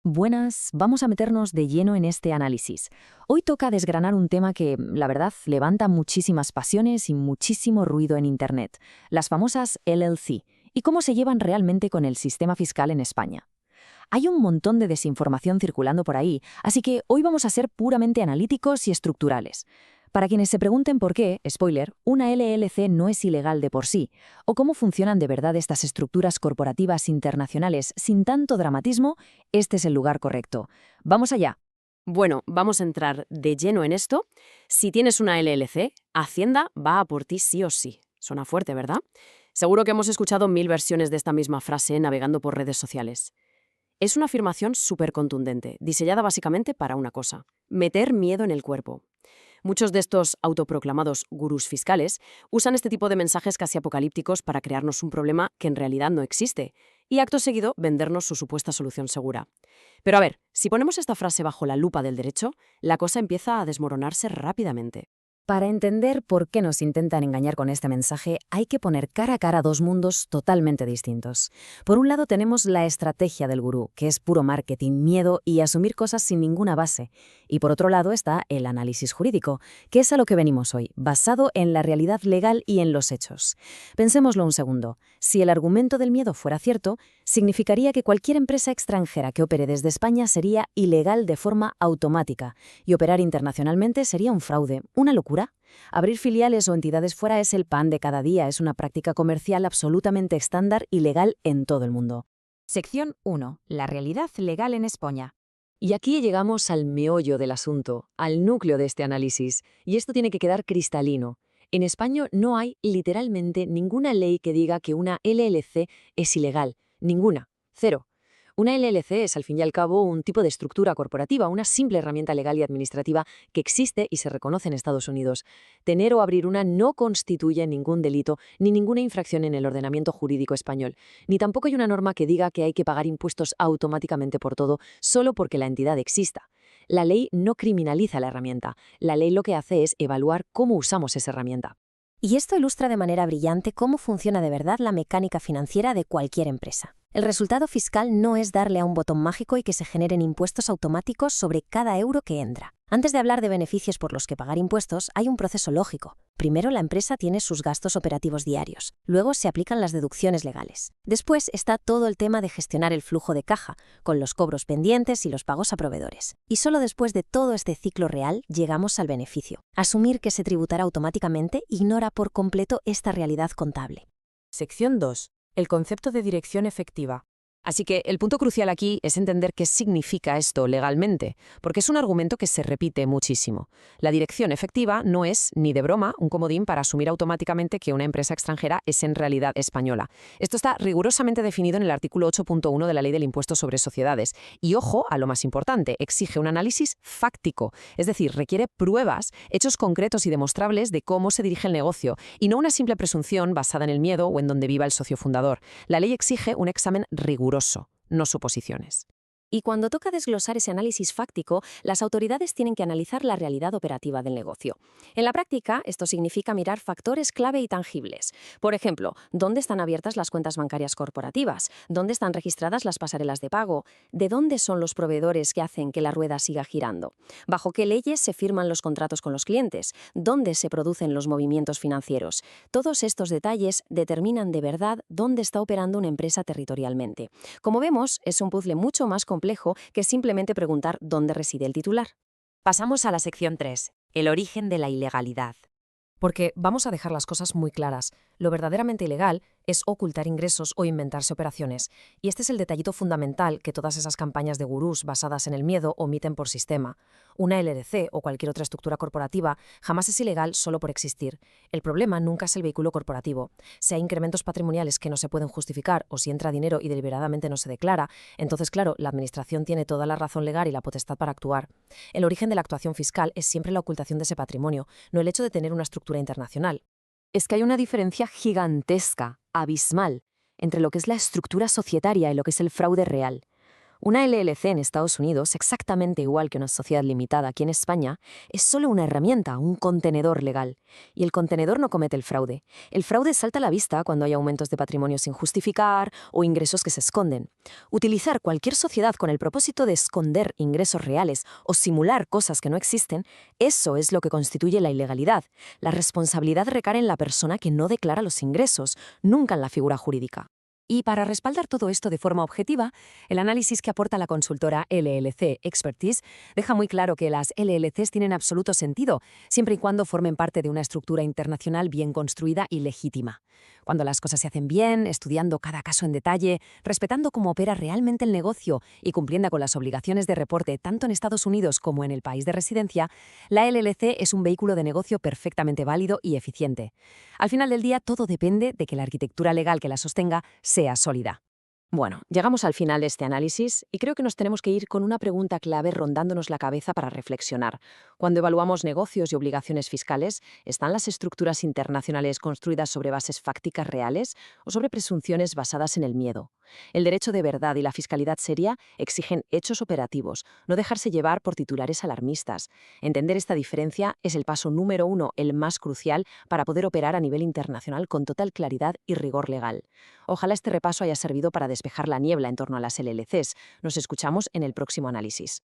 Buenas, vamos a meternos de lleno en este análisis. Hoy toca desgranar un tema que, la verdad, levanta muchísimas pasiones y muchísimo ruido en Internet, las famosas LLC, y cómo se llevan realmente con el sistema fiscal en España. Hay un montón de desinformación circulando por ahí, así que hoy vamos a ser puramente analíticos y estructurales. Para quienes se pregunten por qué, spoiler, una LLC no es ilegal de por sí, o cómo funcionan de verdad estas estructuras corporativas internacionales sin tanto dramatismo, este es el lugar correcto. ¡Vamos allá! Bueno, vamos a entrar de lleno en esto. Si tienes una LLC, Hacienda va a por ti sí o sí. Suena fuerte, ¿verdad? Seguro que hemos escuchado 1000 versiones de esta misma frase navegando por redes sociales. Es una afirmación súper contundente, diseñada básicamente para una cosa: meter miedo en el cuerpo. Muchos de estos autoproclamados gurús fiscales usan este tipo de mensajes casi apocalípticos para crearnos un problema que en realidad no existe y acto seguido vendernos su supuesta solución segura. Pero a ver, si ponemos esta frase bajo la lupa del derecho, la cosa empieza a desmoronarse rápidamente. Para entender por qué nos intentan engañar con este mensaje, hay que poner cara a cara dos mundos totalmente distintos. Por un lado tenemos la estrategia del gurú, que es puro marketing, miedo y asumir cosas sin ninguna base. Y por otro lado está el análisis jurídico, que es a lo que venimos hoy, basado en la realidad legal y en los hechos. Pensémoslo un segundo. Si el argumento del miedo fuera cierto, significaría que cualquier empresa extranjera que opere desde España sería ilegal de forma automática, y operar internacionalmente sería un fraude, una locura. Abrir filiales o entidades fuera es el pan de cada día, es una práctica comercial absolutamente estándar y legal en todo el mundo. Sección 1. La realidad legal en España. Y aquí llegamos al meollo del asunto, al núcleo de este análisis, y esto tiene que quedar cristalino. En España no hay literalmente ninguna ley que diga que una LLC es ilegal, ninguna, cero. Una LLC es, al fin y al cabo, un tipo de estructura corporativa, una simple herramienta legal y administrativa que existe y se reconoce en Estados Unidos. Tener o abrir una no constituye ningún delito ni ninguna infracción en el ordenamiento jurídico español, ni tampoco hay una norma que diga que hay que pagar impuestos automáticamente por todo solo porque la entidad exista. La ley no criminaliza la herramienta, la ley lo que hace es evaluar cómo usamos esa herramienta. Y esto ilustra de manera brillante cómo funciona de verdad la mecánica financiera de cualquier empresa. El resultado fiscal no es darle a un botón mágico y que se generen impuestos automáticos sobre cada euro que entra. Antes de hablar de beneficios por los que pagar impuestos, hay un proceso lógico. Primero, la empresa tiene sus gastos operativos diarios. Luego se aplican las deducciones legales. Después está todo el tema de gestionar el flujo de caja, con los cobros pendientes y los pagos a proveedores. Y solo después de todo este ciclo real llegamos al beneficio. Asumir que se tributará automáticamente ignora por completo esta realidad contable. Sección 2. El concepto de dirección efectiva. Así que el punto crucial aquí es entender qué significa esto legalmente, porque es un argumento que se repite muchísimo. La dirección efectiva no es, ni de broma, un comodín para asumir automáticamente que una empresa extranjera es en realidad española. Esto está rigurosamente definido en el artículo 8.1 de la Ley del Impuesto sobre Sociedades. Y ojo a lo más importante, exige un análisis fáctico, es decir, requiere pruebas, hechos concretos y demostrables de cómo se dirige el negocio, y no una simple presunción basada en el miedo o en donde viva el socio fundador. La ley exige un examen riguroso, no suposiciones. Y cuando toca desglosar ese análisis fáctico, las autoridades tienen que analizar la realidad operativa del negocio. En la práctica, esto significa mirar factores clave y tangibles. Por ejemplo, ¿dónde están abiertas las cuentas bancarias corporativas? ¿Dónde están registradas las pasarelas de pago? ¿De dónde son los proveedores que hacen que la rueda siga girando? ¿Bajo qué leyes se firman los contratos con los clientes? ¿Dónde se producen los movimientos financieros? Todos estos detalles determinan de verdad dónde está operando una empresa territorialmente. Como vemos, es un puzzle mucho más complejo que simplemente preguntar dónde reside el titular. Pasamos a la sección 3, el origen de la ilegalidad. Porque vamos a dejar las cosas muy claras. Lo verdaderamente ilegal es ocultar ingresos o inventarse operaciones. Y este es el detallito fundamental que todas esas campañas de gurús basadas en el miedo omiten por sistema. Una LLC o cualquier otra estructura corporativa jamás es ilegal solo por existir. El problema nunca es el vehículo corporativo. Si hay incrementos patrimoniales que no se pueden justificar o si entra dinero y deliberadamente no se declara, entonces, claro, la Administración tiene toda la razón legal y la potestad para actuar. El origen de la actuación fiscal es siempre la ocultación de ese patrimonio, no el hecho de tener una estructura internacional. Es que hay una diferencia gigantesca, abismal, entre lo que es la estructura societaria y lo que es el fraude real. Una LLC en Estados Unidos, exactamente igual que una sociedad limitada aquí en España, es solo una herramienta, un contenedor legal. Y el contenedor no comete el fraude. El fraude salta a la vista cuando hay aumentos de patrimonio sin justificar o ingresos que se esconden. Utilizar cualquier sociedad con el propósito de esconder ingresos reales o simular cosas que no existen, eso es lo que constituye la ilegalidad. La responsabilidad recae en la persona que no declara los ingresos, nunca en la figura jurídica. Y para respaldar todo esto de forma objetiva, el análisis que aporta la consultora LLC Expertise deja muy claro que las LLCs tienen absoluto sentido, siempre y cuando formen parte de una estructura internacional bien construida y legítima. Cuando las cosas se hacen bien, estudiando cada caso en detalle, respetando cómo opera realmente el negocio y cumpliendo con las obligaciones de reporte tanto en Estados Unidos como en el país de residencia, la LLC es un vehículo de negocio perfectamente válido y eficiente. Al final del día, todo depende de que la arquitectura legal que la sostenga sea sólida. Bueno, llegamos al final de este análisis y creo que nos tenemos que ir con una pregunta clave rondándonos la cabeza para reflexionar. Cuando evaluamos negocios y obligaciones fiscales, ¿están las estructuras internacionales construidas sobre bases fácticas reales o sobre presunciones basadas en el miedo? El derecho de verdad y la fiscalidad seria exigen hechos operativos, no dejarse llevar por titulares alarmistas. Entender esta diferencia es el paso número 1, el más crucial, para poder operar a nivel internacional con total claridad y rigor legal. Ojalá este repaso haya servido para despejar la niebla en torno a las LLCs. Nos escuchamos en el próximo análisis.